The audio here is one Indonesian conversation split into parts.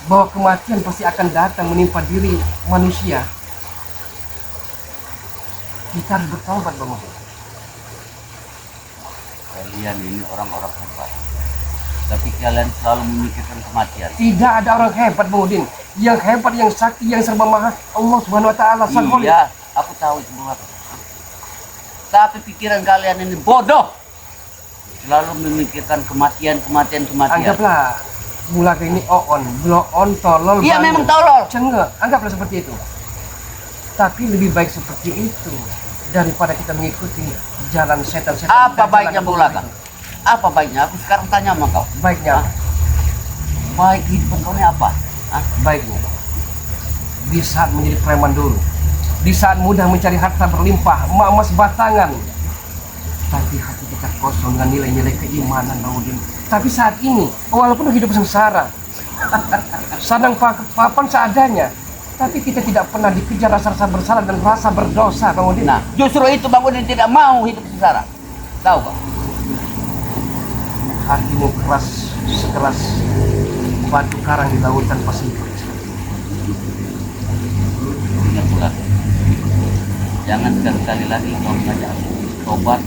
bahwa kematian pasti akan datang menimpa diri manusia, kita harus bertobat Bang Udin. Kalian ini orang-orang hebat, tapi kalian selalu memikirkan kematian. Tidak ada orang hebat Bang Udin. Yang hebat, yang sakti, yang serba maha Allah Subhanahu wa taala. Iya, aku tahu itu semua. Tapi pikiran kalian ini bodoh. Selalu memikirkan kematian. Anggaplah Bulaga ini bloon, tolol. Iya, bandel. memang tolol. Cenggak, anggaplah seperti itu. Tapi lebih baik seperti itu daripada kita mengikuti jalan setan-setan. Apa baiknya Bulaga? Apa baiknya? Aku sekarang tanya sama kau. Baiknya, Baik hidup kau ini apa? baiknya di saat menjadi preman dulu, di saat mudah mencari harta berlimpah, emas batangan, tapi hati kita kosong dengan nilai-nilai keimanan Bang Udin. Tapi saat ini, walaupun hidup sengsara, sadang papan seadanya, tapi kita tidak pernah dikejar rasa-rasa bersalah dan rasa berdosa Bang Udin. Nah, justru itu Bang Udin tidak mau hidup sengsara. Tahu kau? Hatimu keras sekeras batu karang di lautan Pasifik. Ingat Bulaga. Jangan sekali-kali lagi kau mengajak aku. Tobat.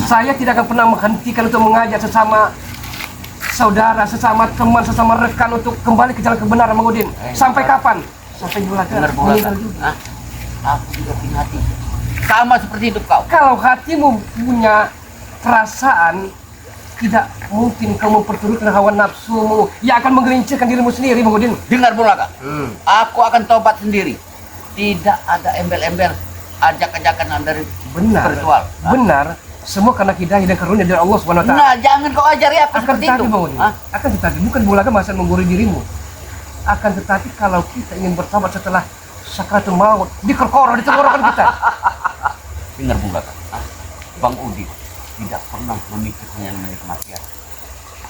Saya tidak akan pernah menghentikan untuk mengajak sesama saudara, sesama teman, sesama rekan untuk kembali ke jalan kebenaran Bang Udin. Sampai kapan? Sampai Bulaga meninggal juga. Aku juga punya hati. Sama seperti hidup kau. Kalau hatimu punya perasaan, tidak mungkin kamu memperturutkan hawa nafsumu yang akan menggelincirkan dirimu sendiri Bang Udin. Dengar Bulaga. Aku akan tobat sendiri. Tidak ada embel-embel ajak-ajakan dari Benar, spiritual. benar. Semua karena hidayah dan karunia dari Allah Subhanahu wa taala. Nah, jangan kau ajari aku Akan seperti tetapi itu. Bang Udin, akan tetapi bukan Bulaga masa menggurui dirimu. Akan tetapi kalau kita ingin bertobat setelah sakaratul maut, dikerkoro, ditenggorokan kita. Dengar Bulaga. Bang Udin tidak pernah memikirkan yang namanya kematian.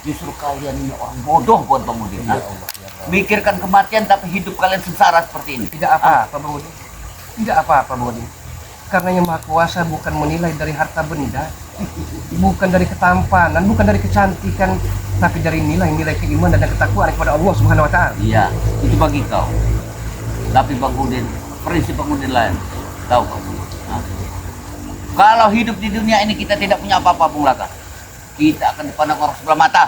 Justru kalian ini orang bodoh buat Bang Udin. Ya Allah, ya Allah. Mikirkan kematian tapi hidup kalian sengsara seperti ini. Tidak apa-apa Bang Udin. Tidak apa-apa Bang Udin. Karena yang Maha Kuasa bukan menilai dari harta benda, bukan dari ketampanan, bukan dari kecantikan, tapi dari nilai-nilai keimanan dan ketakwaan kepada Allah Subhanahu wa taala. Iya, itu bagi kau. Tapi Bang Udin, prinsip Bang Udin lain. Tahu kau? Kalau hidup di dunia ini kita tidak punya apa-apa Bulaga, kita akan dipandang orang sebelah mata.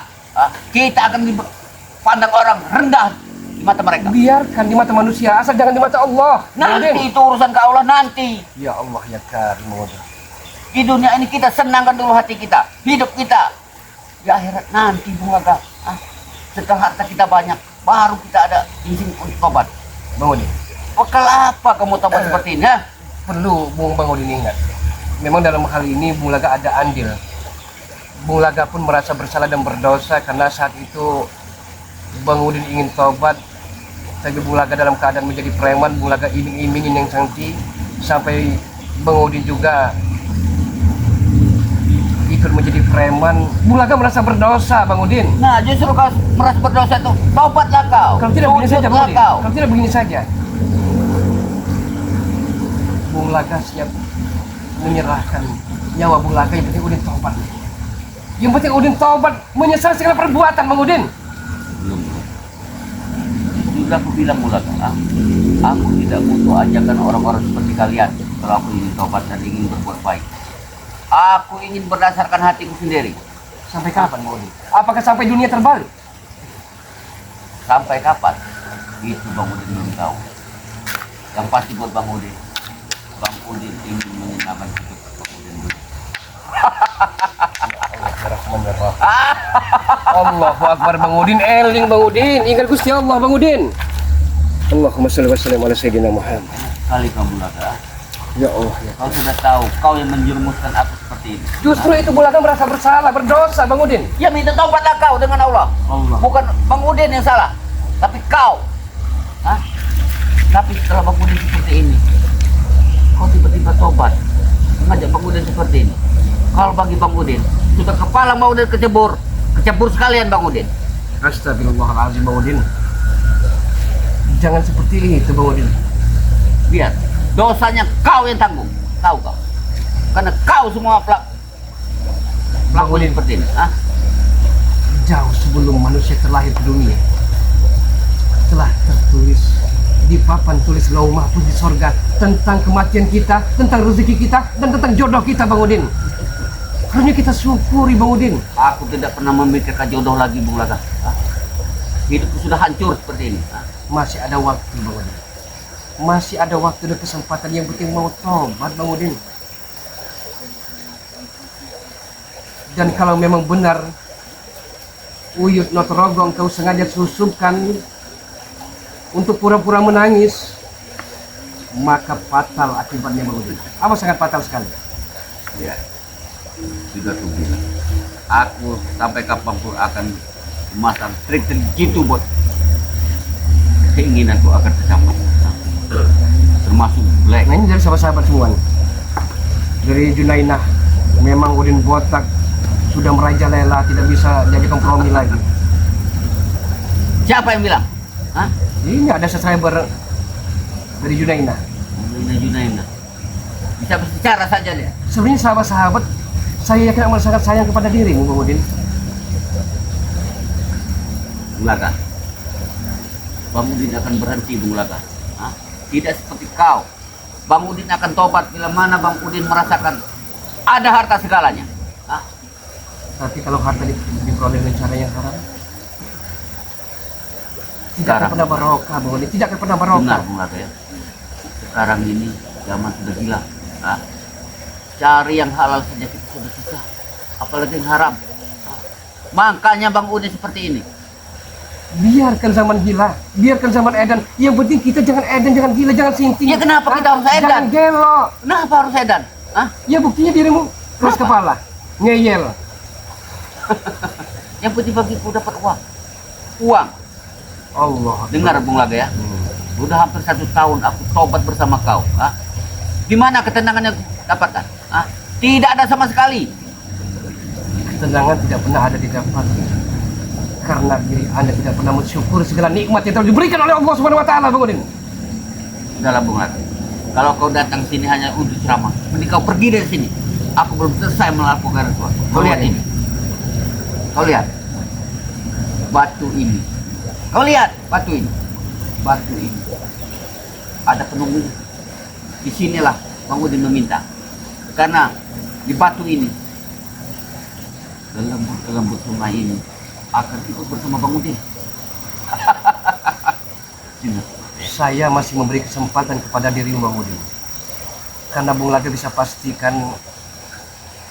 Kita akan dipandang orang rendah di mata mereka. Biarkan di mata manusia, asal jangan di mata Allah. Bang Udin. Nanti itu urusan ke Allah nanti. Ya Allah ya Karim. Di dunia ini kita senangkan dulu hati kita, hidup kita. Di akhirat nanti Bulaga. Setelah harta kita banyak, baru kita ada izin untuk tobat. Bang Udin, Bekal apa kamu tobat seperti ini? perlu Bang Udin ingat. Memang dalam hal ini Bulaga ada andil. Bulaga pun merasa bersalah dan berdosa karena saat itu Bang Udin ingin tobat, tapi Bulaga dalam keadaan menjadi preman. Bulaga iming-imingin yang cantik sampai Bang Udin juga ikut menjadi preman. Bulaga merasa berdosa Bang Udin. Nah, justru kau merasa berdosa itu, tobatlah kau. Kalau tidak begini saja Bang Udin, kau. kalau tidak begini saja, Bulaga siap menyerahkan nyawa Bulaga. Yang penting Udin tobat. Yang penting Udin tobat, menyesal segala perbuatan Bang Udin. Belum. Sudah aku bilang Bulaga, aku tidak butuh ajakan orang-orang seperti kalian. Kalau aku ingin tobat dan ingin berbuat baik, aku ingin berdasarkan hatiku sendiri. Sampai kapan Bang Udin? Apakah sampai dunia terbalik? Sampai kapan? Itu Bang Udin belum tahu. Yang pasti buat Bang Udin ingin menyenangkan hidup Bang Udin dulu. Allahu Akbar Bang Udin, eling Bang Udin, ingat Gusti Allah Bang Udin. Allahumma shalli wa sallim ala sayyidina Muhammad. Kali kau Bulaga, Ya Allah ya. kau sudah tahu kau yang menjerumuskan aku seperti ini. Justru itu Bulaga merasa bersalah, berdosa Bang Udin. Ya minta tobatlah kau dengan Allah. Bukan Bang Udin yang salah, tapi kau. Tapi setelah Bang Udin seperti ini, kau tiba-tiba tobat, mengajak Bang Udin seperti ini. Kalau bagi Bang Udin, sudah kepala Bang Udin kecebur sekalian Bang Udin. Astagfirullahaladzim Bang Udin. Jangan seperti itu Bang Udin. Biar dosanya kau yang tanggung, tahu kau? Karena kau semua pelaku Udin. seperti ini. Jauh sebelum manusia terlahir ke dunia, di papan tulis lauh mahfuz di sorga tentang kematian kita, tentang rezeki kita, dan tentang jodoh kita, Bang Udin. Harusnya kita syukuri, Bang Udin. Aku tidak pernah memikirkan jodoh lagi, Bung Laga. Hidupku sudah hancur seperti ini. Masih ada waktu, Bang Udin. Masih ada waktu dan kesempatan, yang penting mau tobat, Bang Udin. Dan kalau memang benar Uyut Notorogo engkau sengaja susupkan untuk pura-pura menangis, maka fatal akibatnya, Bang Udin. Apa sangat fatal sekali. Ya, sudah tuh bilang. Aku sampai kapanpun akan memasang trik-trik gitu buat keinginanku akan tercapai. Termasuk black. Nah, ini dari sahabat-sahabat semua nih. Dari Junainah, memang Udin botak, sudah merajalela, tidak bisa jadi kompromi lagi. Siapa yang bilang? Hah? Ini ada subscriber dari Junainah. Junainah. Bisa berbicara saja dia. Sebenarnya sahabat-sahabat, saya yakin amat sangat sayang kepada dirimu, Bang Udin. Bung Laga, Bang Udin akan berhenti, Bung Laga. Hah? Tidak seperti kau. Bang Udin akan tobat bila mana Bang Udin merasakan ada harta segalanya. Hah? Tapi kalau harta diperoleh dengan cara yang haram, tidak akan Sekarang. pernah barokah, Bang Udin. Tidak akan pernah barokah. Benar, Bung Laga ya. Sekarang ini zaman sudah gila. Hah? Cari yang halal saja kita sudah susah, apalagi yang haram. Hah? Makanya Bang Udin seperti ini. Biarkan zaman gila, biarkan zaman edan. Yang penting kita jangan edan, jangan gila, jangan sinting. Ya kenapa kita harus edan? Jangan gelo. Kenapa harus edan? Hah? Ya buktinya dirimu keras kepala, ngeyel. Yang penting bagiku dapat uang. Uang. Allah. Dengar Bung Laga ya. Udah hampir 1 tahun aku tobat bersama kau. Hah? Di mana ketenangan yang dapatkan? Hah? Tidak ada sama sekali. Ketenangan tidak pernah ada di dapat, karena diri Anda tidak pernah mensyukur segala nikmat yang telah diberikan oleh Allah Subhanahu wa taala, Bang Udin. Sudahlah Bung Laga. Kalau kau datang sini hanya untuk ceramah, mending kau pergi dari sini. Aku belum selesai melakukan sesuatu. Kau lihat ini. Kau lihat. Batu ini. Kau lihat batu ini. Batu ini. Ada penunggu. Di sinilah Bang Udin meminta. Karena di batu ini lembut sungai ini akan ikut bersama Bang Udin. Saya masih memberi kesempatan kepada diri Bang Udin, karena Bung Laga bisa pastikan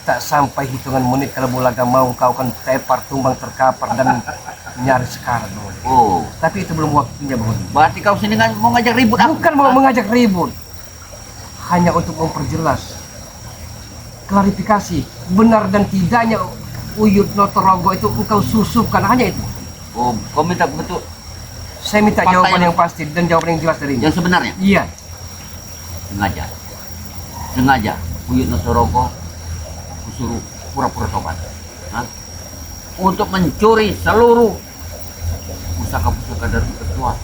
tak sampai hitungan menit kalau Bung Laga mau, kau akan tepar, tumbang, terkapar dan nyaris sekarat, Bang Udin. Oh, Tapi itu belum waktunya, Bang Udin. berarti kau sini kan mau ngajak ribut aku? Bukan mau mengajak ribut, hanya untuk memperjelas, klarifikasi benar dan tidaknya Uyut Notorogo itu engkau susupkan, hanya itu. Oh, kau minta betul Saya minta Fakta jawaban yang- yang pasti dan jawaban yang jelas darinya. yang sebenarnya. Iya. Sengaja Uyut Notorogo kusuruh pura-pura tobat. Hah? Untuk mencuri seluruh pusaka-pusaka dari ketua,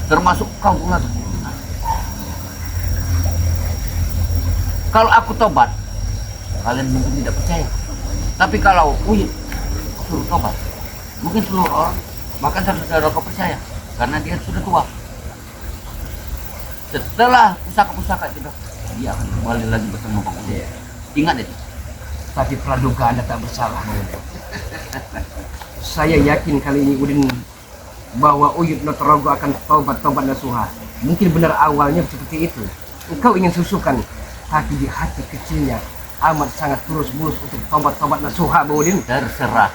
termasuk kau Bung Laga. Hah? Kalau aku tobat, kalian mungkin tidak percaya. Tapi kalau Uyut suruh tobat, mungkin seluruh orang, bahkan saudara kau percaya, karena dia sudah tua. Setelah pusaka-pusaka itu, dia akan kembali lagi bersama Bang Udin. Ingat itu. Tapi praduga Anda tak bersalah, Bang Udin. Saya yakin kali ini Udin bahwa Uyut Notorogo akan tobat nasuha. Mungkin benar awalnya seperti itu. Engkau ingin susukan, tapi di hati kecilnya amat sangat tulus-mulus untuk tobat nasuha, Bang Udin. Terserah.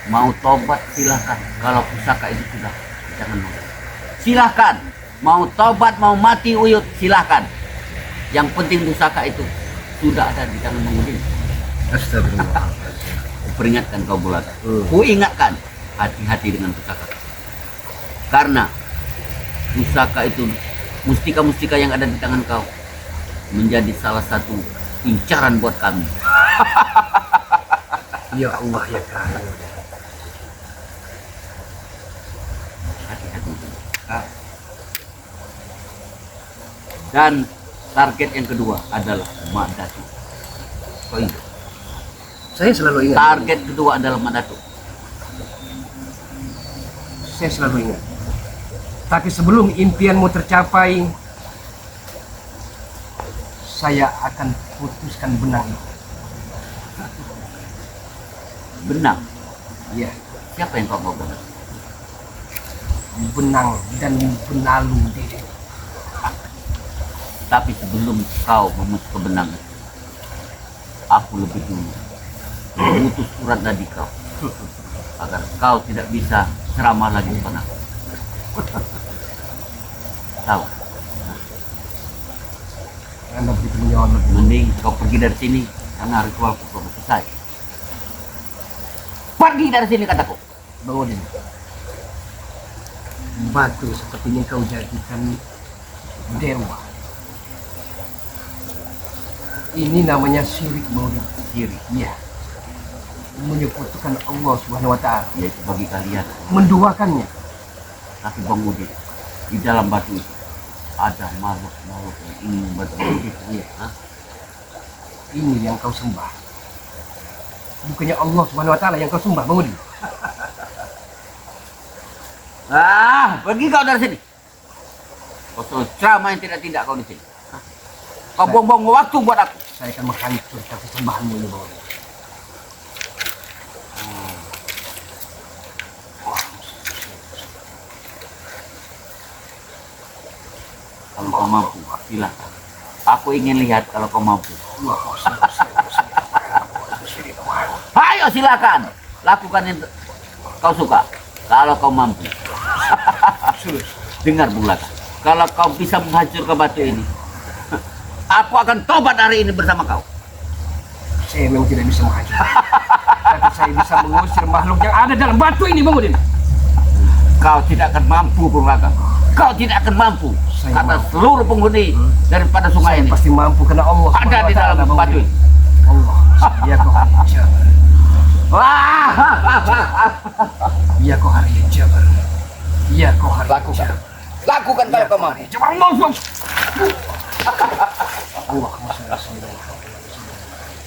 Mau tobat silahkan. Kalau pusaka itu sudah jangan mau. Silahkan. Mau tobat, mau mati Uyut, silahkan. Yang penting pusaka itu sudah ada di tangan Bang Udin. Astagfirullah. Peringatkan kau bulat. Ku ingatkan, hati-hati dengan pusaka. Karena pusaka itu, mustika-mustika yang ada di tangan kau menjadi salah satu incaran buat kami. Ya Allah ya Kang. Hati-hati. Dan target yang kedua adalah Mak Datuk. Kau ingat? Saya selalu ingat. Target kedua adalah Mak Datuk. Saya selalu ingat. Tapi sebelum impianmu tercapai, saya akan putuskan benang itu. Benang. Ya, Siapa yang kau bawa benang? benang dan benalu diri. Tapi sebelum kau memutus ke benang itu, aku lebih dulu memutus surat dari kau agar kau tidak bisa ceramah lagi kepadaku. Tahu? Anda begitu menyolot. Mending kau pergi dari sini karena ritualku belum selesai. Pergi dari sini kataku. Bang Udin, batu seperti ini kau jadikan dewa. Ini namanya syirik, Bang Udin. Syirik, Iya. Menyekutukan Allah Subhanahu wa Ta'ala, yaitu bagi kalian. menduakannya. Tapi Bang Udin, di dalam batu itu ada makhluk-makhluk yang ingin membantu kita. Hah? Ini yang kau sembah. Bukannya Allah Subhanahu wa Ta'ala yang kau sembah, Bang Udin. Pergi kau dari sini. Kau suruh ceramah yang tidak kau di sini. Hah? Kau buang-buang waktu buat aku. Saya akan menghancurkan kesembahanmu ini, Bang Udin. Kalau kau mampu, silakan. Aku ingin lihat kalau kau mampu. Ayo silakan, lakukan yang kau suka. Kalau kau mampu. Dengar Bulaka, kalau kau bisa menghancurkan batu ini, aku akan tobat hari ini bersama kau. Saya memang tidak bisa menghancurkan. Tapi saya bisa mengusir makhluk yang ada dalam batu ini, Bang Udin. Kau tidak akan mampu Bulaka. Kau tidak akan mampu. Saya Karena mampu. seluruh penghuni daripada sungai Saya ini pasti mampu karena Allah ada di Subhanahu wa dalam Ta'ala, Bang batu Udin. ini. Allah, ya kau hari yang jabar. Ya kau hari yang jabar. Ya kau hari yang Lakukan. jabar. Lakukan kalau kau mampu. Jabar Allah. Allahumma shalli ala sayyidina Muhammad.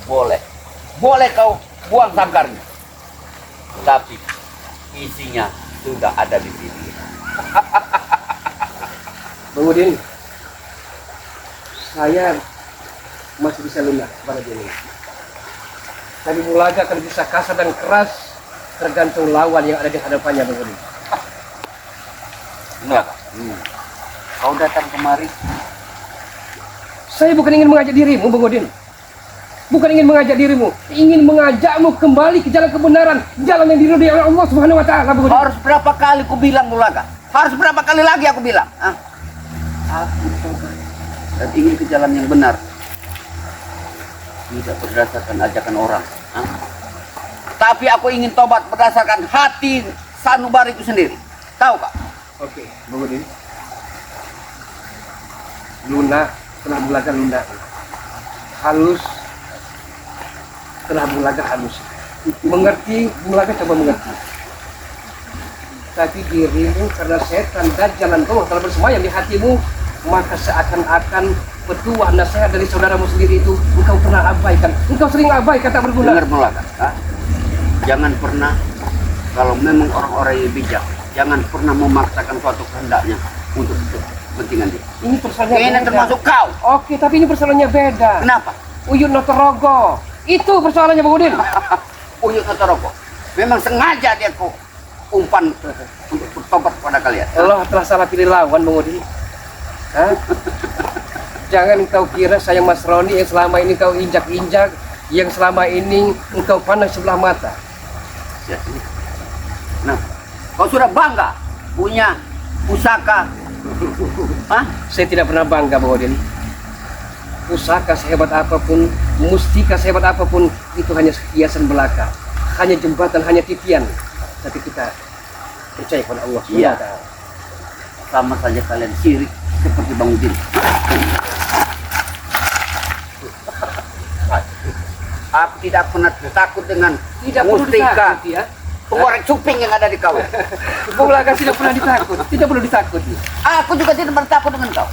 Boleh. Boleh kau buang sangkarnya. Tapi isinya sudah ada di sini. Bang Udin, saya masih bisa lunak kepada dia ini. Tapi Bulaka akan bisa kasar dan keras tergantung lawan yang ada di hadapannya, Bang Udin. Enggak. Kau datang kemari. Saya bukan ingin mengajak dirimu, Bang Udin. Bukan ingin mengajak dirimu, ingin mengajakmu kembali ke jalan kebenaran, jalan yang diridhoi oleh Allah Subhanahu wa Ta'ala, Bang Udin. Harus berapa kali ku bilang Bulaka? Harus berapa kali lagi aku bilang? Aku tobat dan ingin ke jalan yang benar. Tidak berdasarkan ajakan orang. Tapi aku ingin tobat berdasarkan hati sanubari itu sendiri. Tahu kak? Oke, Bang Udin. Lunak telah Bulaka lunak. Halus telah Bulaka halus. Mengerti, Bulaka coba mengerti. Tapi dirimu karena setan dan jalan Allah telah bersemayam di hatimu, maka seakan-akan petuah nasihat dari saudaramu sendiri itu engkau pernah abaikan. Engkau sering abaikan, tak berguna. Dengar Bulaka. Jangan pernah, kalau memang orang-orang yang bijak, jangan pernah memaksakan suatu kehendaknya untuk kepentingan dia. Ini persoalannya Ini beda. termasuk kau. Oke, tapi ini persoalannya beda. Kenapa? Uyun Notorogo. Itu persoalannya, Bang Udin. Uyuk Notoroko. Memang sengaja dia ku umpan untuk bertobat kepada kalian. Allah telah salah pilih lawan, Bang Udin. Hah? Jangan engkau kira saya Mas Roni yang selama ini kau injak-injak, yang selama ini engkau pandang sebelah mata. Nah, kau sudah bangga punya pusaka. Saya tidak pernah bangga, Bang Udin. Pusaka sehebat apapun, mustika sehebat apapun, itu hanya hiasan belaka, hanya jembatan, hanya titian. Tapi kita percaya kepada Allah. Iya. SWT. Sama saja kalian syirik seperti Bang Udin. Aku tidak pernah takut dengan Tidak perlu mustika ditakuti, ya. pengorek cuping yang ada di kau. Bulaka tidak pernah ditakut, tidak perlu ditakuti. Aku juga tidak pernah takut dengan kau.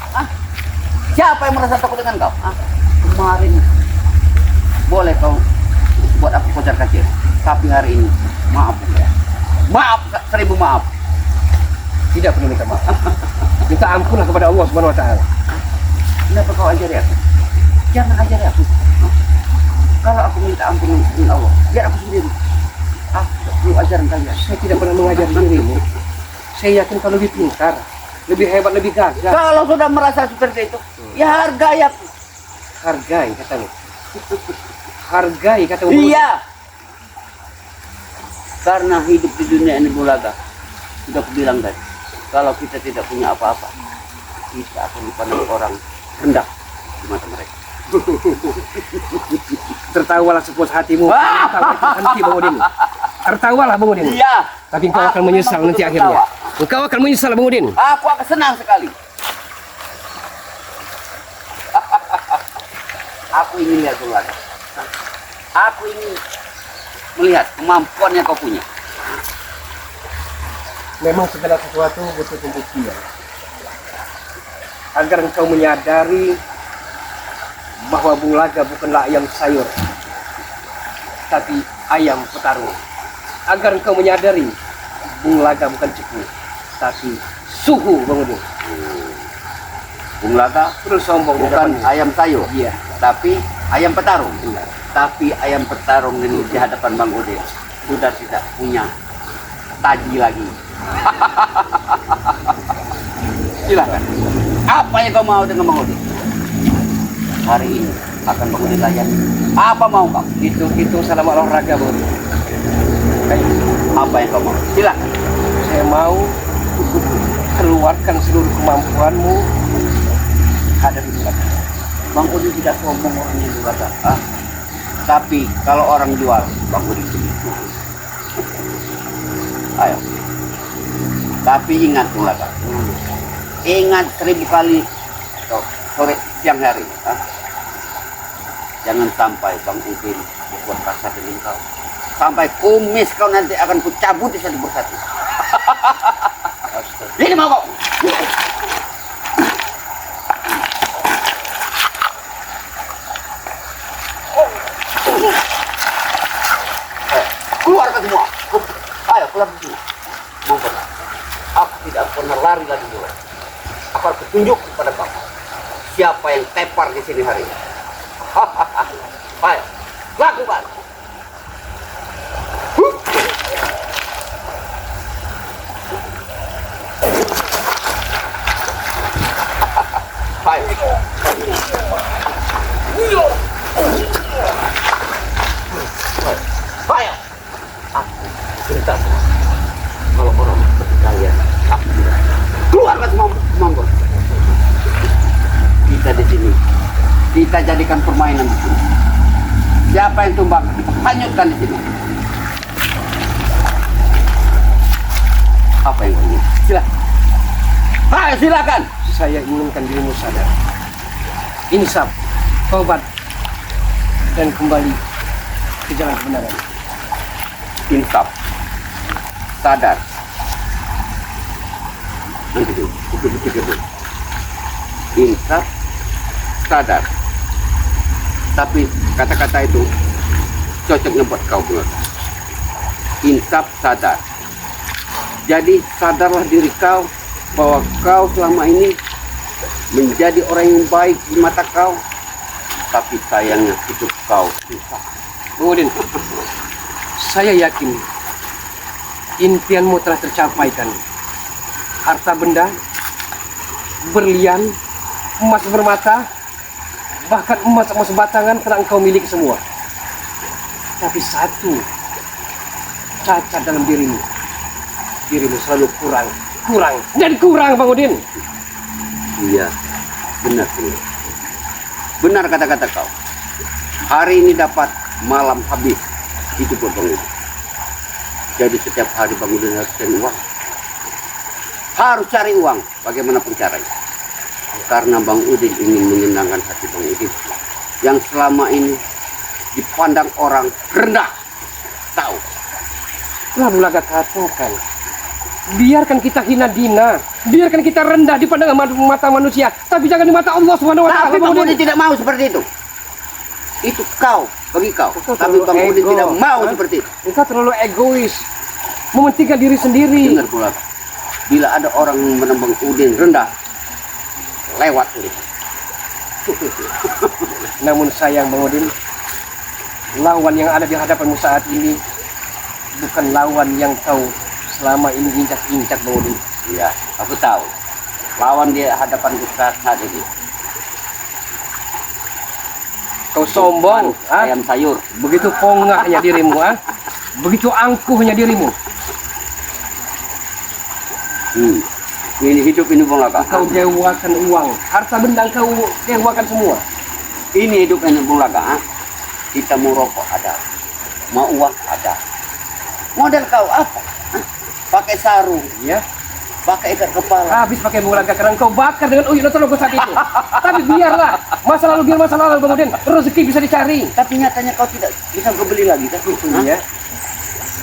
Siapa yang merasa takut dengan kau? Kemarin boleh kau buat aku kocar kacir, tapi hari ini maaf ya. Maaf, 1000 maaf. Tidak tidak perlu minta maaf. Minta ampunlah kepada Allah Subhanahu wa taala. Kenapa kau ajari aku? Jangan ajari aku. Kalau aku minta ampun dengan Allah, biar aku sendiri. Aku tidak perlu ajaran kalian. Saya tidak pernah mengajar dirimu. Saya yakin kau lebih pintar, lebih hebat, lebih gagah. Kalau sudah merasa seperti itu, ya hargai aku. Hargai katamu. Hargai katamu. Iya. Karena hidup di dunia ini Bulaga, sudah aku bilang tadi, kalau kita tidak punya apa-apa, kita akan dipandang orang rendah di mata mereka. Tertawalah sepuas hatimu. Nanti Bang Udin. Tertawalah Bang Udin. Iya. Tapi engkau akan menyesal nanti akhirnya. Engkau akan menyesal Bang Udin. Aku akan senang sekali. Aku ingin lihat Bulaga. Aku ingin melihat kemampuan yang kau punya. Memang segala sesuatu butuh pembuktian. Agar engkau menyadari bahwa Bulaga bukanlah ayam sayur, tapi ayam petarung. Agar engkau menyadari Bulaga bukan cepu, tapi suhu Bang Udin. Bulaga Terus sombong bukan ayam sayur, Iya. tapi ayam petarung. Iya. Tapi ayam petarung ini di hadapan Bang Udin sudah tidak punya taji lagi. Silakan. Apa yang kau mau dengan Bang Udin? Hari ini akan Bang Udin layani. Apa mau kau? Hitung-hitung salam olahraga Bang Udin. Baik. Apa yang kau mau? Silakan. Saya mau keluarkan seluruh kemampuanmu hadapi Bulaga. Bang Udin tidak sombong orangnya Bulaga. Tapi kalau orang jual, Bang Udin beli. Ayo. Tapi ingat Bulaga. Ingat 1000 kali sore siang hari. Jangan sampai Bang Udin berbuat kasar dengan kau. Sampai kumis kau nanti akan kucabut di satu persatu. Ini mau kau. Keluarkan semua. Ayo keluar dari sini. Monggo. Aku tidak pernah lari lagi dulu. Aku harus tunjuk kepada kamu siapa yang tepar di sini hari ini. Ayo, lakukan. Ayo. Ayo. Aku cerita kalau orang seperti kalian, aku tidak. Keluarkan semua kemampuan. Kita di sini, kita jadikan permainan di sini. Siapa yang tumbang, hanyutkan di sini. Apa yang kau ingin? Silakan. Ayo silakan. Saya inginkan dirimu sadar. Insaf, taubat, dan kembali ke jalan kebenaran. Insaf, sadar. Nanti dulu, pikir dulu. Insaf, sadar. Tapi kata-kata itu cocoknya buat kau Bulaga. Insaf, sadar. Jadi sadarlah diri kau bahwa kau selama ini menjadi orang yang baik di mata kau, tapi sayangnya hidup kau susah. Bang Udin, saya yakin impianmu telah tercapai kan. Harta benda, berlian, emas bermata, bahkan emas batangan telah engkau miliki semua. Tapi satu cacat dalam dirimu. Dirimu selalu kurang dan kurang Bang Udin. Iya, benar. Benar kata-kata kau. Hari ini dapat, malam habis. Itu buat Bang Udin. Jadi setiap hari Bang Udin harus cari uang. Harus cari uang, bagaimanapun caranya. Karena Bang Udin ingin menyenangkan hati Bang Udin yang selama ini dipandang orang rendah. Tahu? Telah Bulaga katakan, biarkan kita hina dina, biarkan kita rendah dipandang mata manusia, tapi jangan di mata Allah Subhanahu wa taala. Tapi Bang Udin tidak mau seperti itu. Itu kau, bagi kau. Tapi Bang Udin ego. tidak mau seperti itu. Engkau terlalu egois, mementingkan diri sendiri. Dengar Bulaga. bila ada orang menembang udin rendah, lewat ulit. Namun sayang Bang Udin, lawan yang ada di hadapanmu saat ini bukan lawan yang kau selama ini injak-injak Bang Udin. Iya, aku tahu. Lawan di hadapan kita saat ini. Kau sombong, Ayam sayur. begitu pongahnya dirimu, begitu angkuhnya dirimu. Ini hidup ini Bung Laka. Kau dewakan uang, harta benda kau dewakan semua. Ini hidup ini Bung Laka. Kita mau rokok ada, mau uang ada. Model kau apa? Pakai sarung, Ya, pakai ikat kepala. habis pakai bulaga karena kau bakar dengan uyuk nonton saat itu. Tapi biarlah, masa lalu biar masa lalu Bang Udin, rezeki bisa dicari. Tapi nyatanya kau tidak bisa kebeli lagi kan? Ya,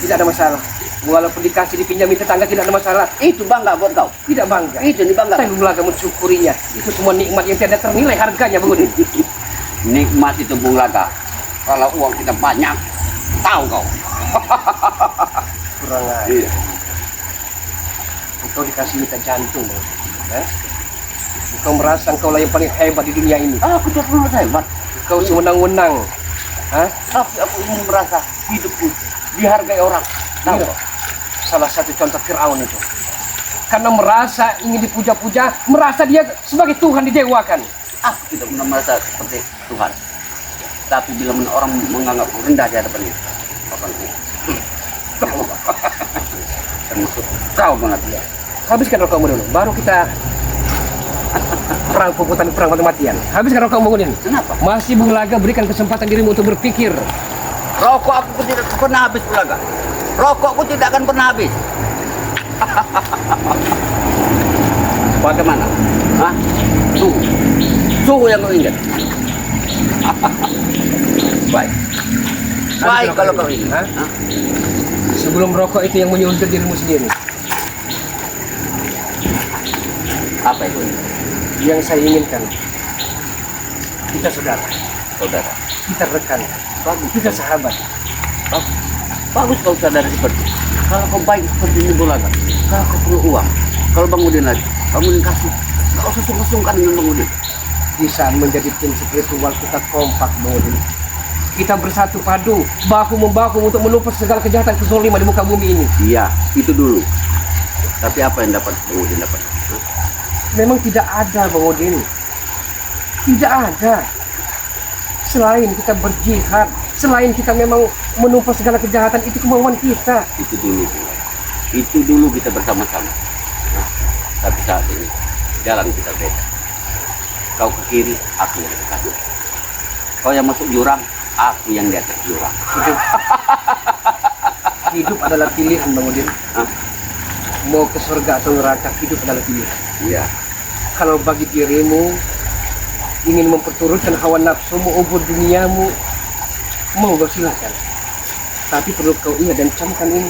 tidak ada masalah. Walaupun dikasih dipinjami tetangga tidak ada masalah. Itu bangga buat kau. Tidak bangga. Itu dibangga. Tapi bulaga mensyukurinya. Itu semua nikmat yang tidak ternilai harganya Bang Udin. Nikmat itu Bung Laka. Kalau uang kita banyak, tahu kau. Kurang aja. Iya. Engkau dikasih minta jantung, Bang. Engkau merasa engkau lah yang paling hebat di dunia ini. Aku tidak perlu hebat. Engkau sewenang-wenang. Tapi aku ingin merasa hidupku dihargai orang. Tahu Iya. kau? Salah satu contoh Fir'aun itu. Karena merasa ingin dipuja-puja, merasa dia sebagai Tuhan didewakan. Aku tidak pernah merasa seperti Tuhan. Tapi bila orang menganggap rendah di hadapannya, akan termasuk kau banget ya. Habiskan rokokmu dulu, baru kita perang puputan, perang mati-matian. Habiskan rokokmu ini. Kenapa? Masih Bung Laga berikan kesempatan dirimu untuk berpikir. Rokok aku pun tidak pernah habis Bulaga. Rokokku tidak akan pernah habis. Bagaimana? Hah? Suhu. Suhu yang kau ingat. Baik. Baik rokok kalau ini. kau ingin. Hah? Hah? Sebelum rokok itu yang menyundut dirimu sendiri. Apa itu? Yang saya inginkan, kita saudara, Saudara. kita rekan, Bagus. kita sahabat. Bagus. Bagus kau sadar seperti itu. Kalau kau baik seperti ini Bulaga, kalau kau perlu uang, kalau Bang Udin lagi, Bang Udin kasih. Gak usah sungkan-sungkan dengan Bang Udin. Di saat menjadi tim spiritual kita kompak Bang Udin. Kita bersatu padu, bahu membahu untuk melumpas segala kejahatan kezaliman di muka bumi ini. Iya, itu dulu. Tapi apa yang dapat Bang Udin dapat? Memang tidak ada Bang Udin. Tidak ada. Selain kita berjihad, selain kita memang menumpas segala kejahatan, itu kemauan kita. Itu dulu. Itu dulu kita bersama-sama. Nah, tapi saat ini jalan kita beda. Kau ke kiri, aku yang ke kanan. Kau yang masuk jurang, aku yang di atas jurang. Hidup, hidup adalah pilihan Bang Udin. Hah? Mau ke surga atau neraka, hidup adalah pilihan. Iya. Kalau bagi dirimu ingin memperturutkan hawa nafsumu, ubur duniamu, monggo silakan. Tapi perlu kau ingat dan camkan ini,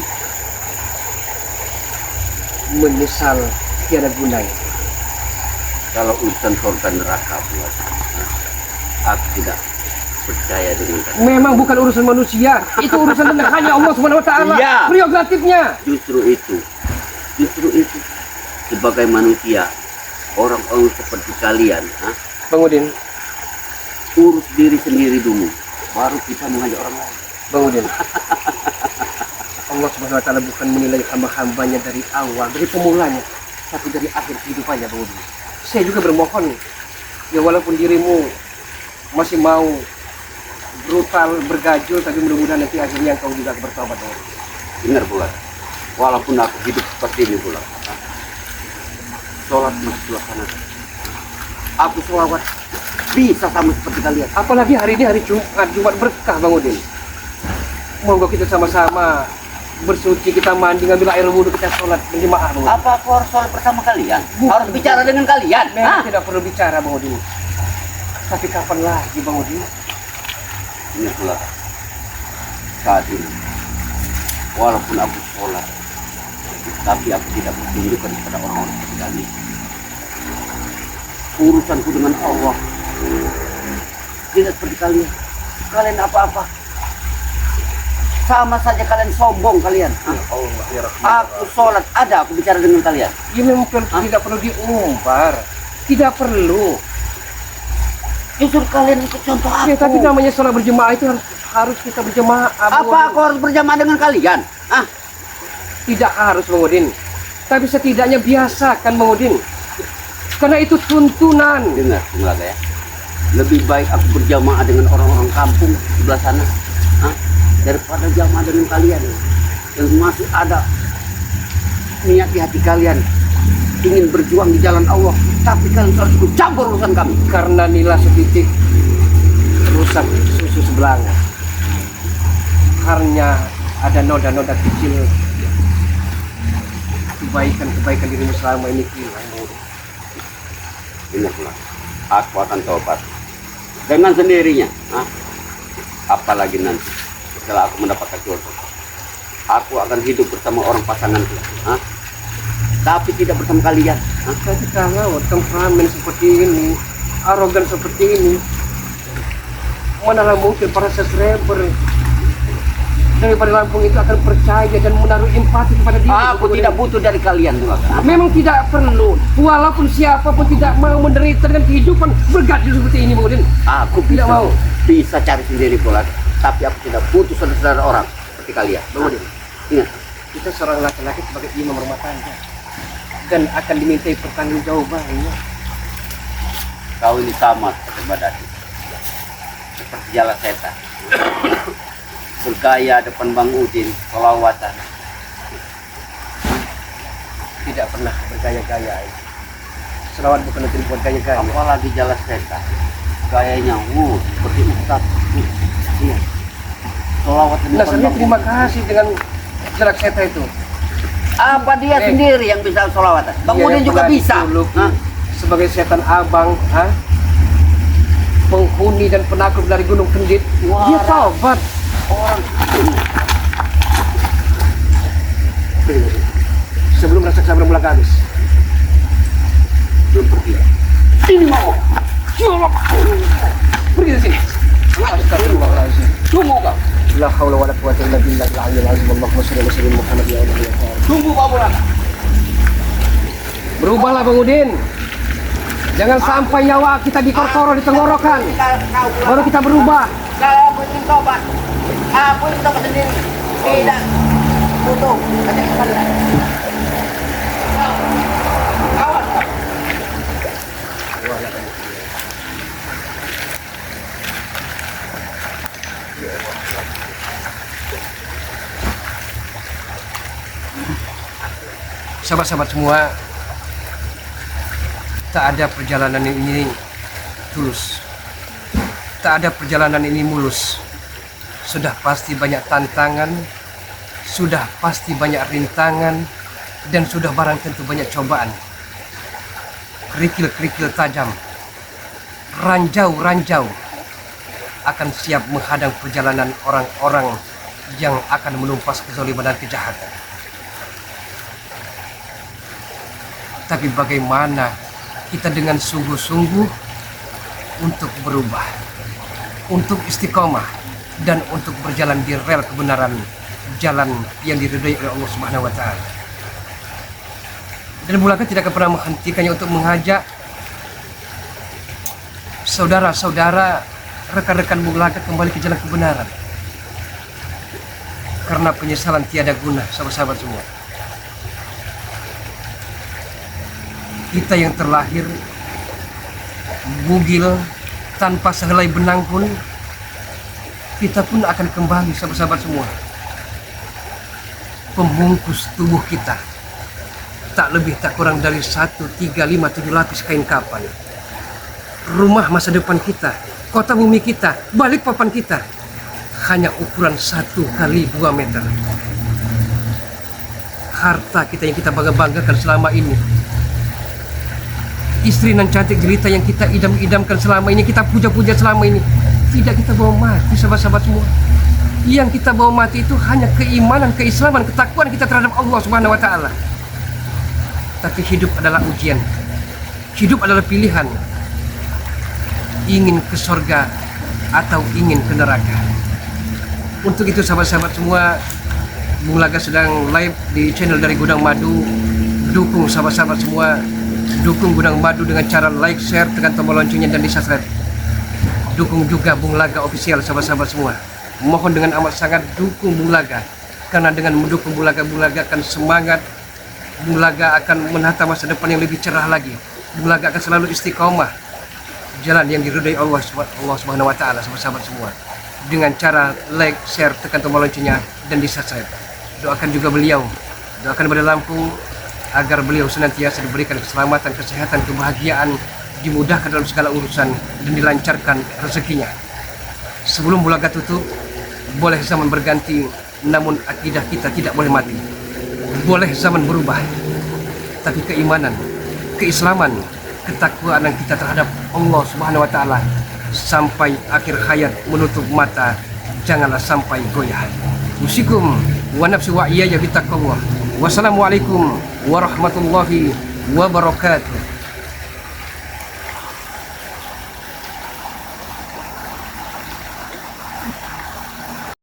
menyesal tiada gunanya. Kalau urusan surga neraka buat, aku tidak percaya dengan kata. Memang bukan urusan manusia, itu urusan dengan hanya Allah Subhanahu wa taala. Iya. Prerogatifnya. Justru itu sebagai manusia, orang-orang seperti kalian, Bang Udin, urus diri sendiri dulu, baru kita mengajak orang lain. Bang Udin. Allah Subhanahu wa taala bukan menilai hamba-hambanya dari awal, dari pemulanya, tapi dari akhir kehidupannya, Bang Udin. Saya juga bermohon, ya walaupun dirimu masih mau brutal, bergajul, tapi mudah-mudahan nanti akhirnya engkau juga bertobat, Bang Udin. Benar pula, walaupun aku hidup seperti ini pula, sholat masih dilaksanakan. Aku sholawat bisa sama seperti kalian. Apalagi hari ini hari Jumat, Jumat berkah, Bang Udin. Monggo kita sama-sama bersuci, kita mandi, ngambil air wudhu, kita sholat berjemaah, Bang Udin. Apa aku harus sholat bersama kalian? Bukan. Harus bicara dengan kalian? Memang tidak perlu bicara, Bang Udin. Tapi kapan lagi, Bang Udin? Ini pula saat ini, walaupun aku sholat, tapi aku tidak menunjukkan kepada orang-orang seperti kalian. Urusanku dengan Allah tidak seperti kalian. Kalian apa-apa Sama saja kalian sombong kalian. Ya Allah, ya Rahman. Aku sholat ada, aku bicara dengan kalian. Ini memang tidak perlu diumbar. Tidak perlu. Justru kalian ikut contoh aku. Ya, tapi namanya sholat berjemaah itu harus kita berjemaah. Apa aku harus berjamaah dengan kalian? Ah, Tidak harus, Bang Udin. Tapi setidaknya biasakan, Bang Udin. Karena itu tuntunan. dengar, Mulaga ya. Lebih baik aku berjamaah dengan orang-orang kampung sebelah sana, daripada jamaah dengan kalian yang masih ada niat di hati kalian ingin berjuang di jalan Allah, tapi kalian harus ikut campur urusan kami. Karena nila setitik rusak susu sebelanga. Karena ada noda-noda kecil kebaikan dirimu selama ini hilang. Dengar, Mulaga. Aku akan tobat dengan sendirinya. Apalagi nanti setelah aku mendapatkan jodoh, aku akan hidup bersama orang pasanganku, tapi tidak bersama kalian. Tapi kalau temperamen seperti ini, arogan seperti ini, manalah mungkin para subscriber daripada Lampung itu akan percaya dan menaruh empati kepada dia. Aku tidak butuh dari kalian, Mulaga. Memang tidak perlu, walaupun siapapun tidak mau menderita dengan kehidupan berganti seperti ini, Bang Udin. Aku Tidak mau. bisa cari sendiri pula, tapi aku tidak butuh saudara-saudara orang seperti kalian. Bang Udin, Ingat, kita seorang laki-laki sebagai imam rumah tangga dan akan dimintai pertanggungjawabannya. kau ini sama seperti badani, seperti jala setan. Bergaya depan Bang Udin, selawatan. Tidak pernah bergaya-gaya. Selawat bukan untuk dibuat gaya-gaya. Apalagi jala setan, gayanya seperti ustaz. Iya. Selawat di Nah, depan saya Bang terima Udin. kasih dengan jelak seta itu. Apa dia sendiri yang bisa selawatan? Bang Dia Udin yang juga pernah bisa. dijuluki sebagai setan abang, penghuni dan penakluk dari Gunung Kendit. Wah. Dia taubat. Orang Sebelum rasa kesabaran mulai habis. belum pergi. Ini mau. Pergi dari sini. Astagfirullahaladzim. Tunggu kau. La haula wala quwwata illa billahil aliyyil azim. Allahumma shalli ala sayyidina Muhammad ya Allah ya Allah. Tunggu kau Mulaga. Berubahlah Bang Udin. Jangan sampai nyawa kita dikorkoro di tenggorokan. Baru kita berubah. Kalau aku ingin tobat, aku ingin tobat sendiri. Tidak butuh ajak kalian. Awas. Sahabat-sahabat semua, tak ada perjalanan ini tulus. Tak ada perjalanan ini mulus. Sudah pasti banyak tantangan, sudah pasti banyak rintangan, dan sudah barang tentu banyak cobaan. Kerikil-kerikil tajam, ranjau-ranjau akan siap menghadang perjalanan orang-orang yang akan menumpas kezaliman dan kejahatan. Tapi bagaimana kita dengan sungguh-sungguh untuk berubah, untuk istiqomah, dan untuk berjalan di rel kebenaran, jalan yang diridhai oleh Allah Subhanahu wa Ta'ala. Dan Mulaga tidak akan pernah menghentikannya untuk mengajak saudara-saudara, rekan-rekan Mulaga kembali ke jalan kebenaran. Karena penyesalan tiada guna, sahabat-sahabat semua. Kita yang terlahir bugil tanpa sehelai benang pun, kita pun akan kembali, sahabat-sahabat semua. Pembungkus tubuh kita tak lebih tak kurang dari 1, 3, 5, 7 lapis kain kapan. Rumah masa depan kita, kota bumi kita, balik papan kita hanya ukuran 1 kali 2 meter. Harta kita yang kita bangga-banggakan selama ini, istri nan cantik jelita yang kita idam-idamkan selama ini, kita puja-puja selama ini, tidak kita bawa mati, sahabat-sahabat semua. Yang kita bawa mati itu hanya keimanan, keislaman, ketakwaan kita terhadap Allah Subhanahu wa Ta'ala. Tapi hidup adalah ujian, hidup adalah pilihan. Ingin ke surga atau ingin ke neraka. Untuk itu sahabat-sahabat semua, Bung Laga sedang live di channel dari Gudang Madu. Dukung sahabat-sahabat semua, dukung Gudang Madu dengan cara like, share, tekan tombol loncengnya dan di subscribe. Dukung juga Bung Laga official sahabat-sahabat semua. Mohon dengan amat sangat dukung Bung Laga, karena dengan mendukung Bung Laga akan semangat. Bung Laga akan menata masa depan yang lebih cerah lagi. Bung Laga akan selalu istiqomah jalan yang diridhai Allah Subhanahu wa taala sahabat-sahabat semua. Dengan cara like, share, tekan tombol loncengnya dan di subscribe. Doakan juga beliau, doakan Bade Lampung agar beliau senantiasa diberikan keselamatan, kesehatan, kebahagiaan, dimudahkan dalam segala urusan dan dilancarkan rezekinya. Sebelum Bung Laga tutup, boleh zaman berganti, namun akidah kita tidak boleh mati. Boleh zaman berubah, tapi keimanan, keislaman, ketakwaan kita terhadap Allah Subhanahu wa taala sampai akhir hayat menutup mata janganlah sampai goyah. Usikum wa nafsi wa iyaya bittaqwallah. Wassalamualaikum warahmatullahi wabarakatuh.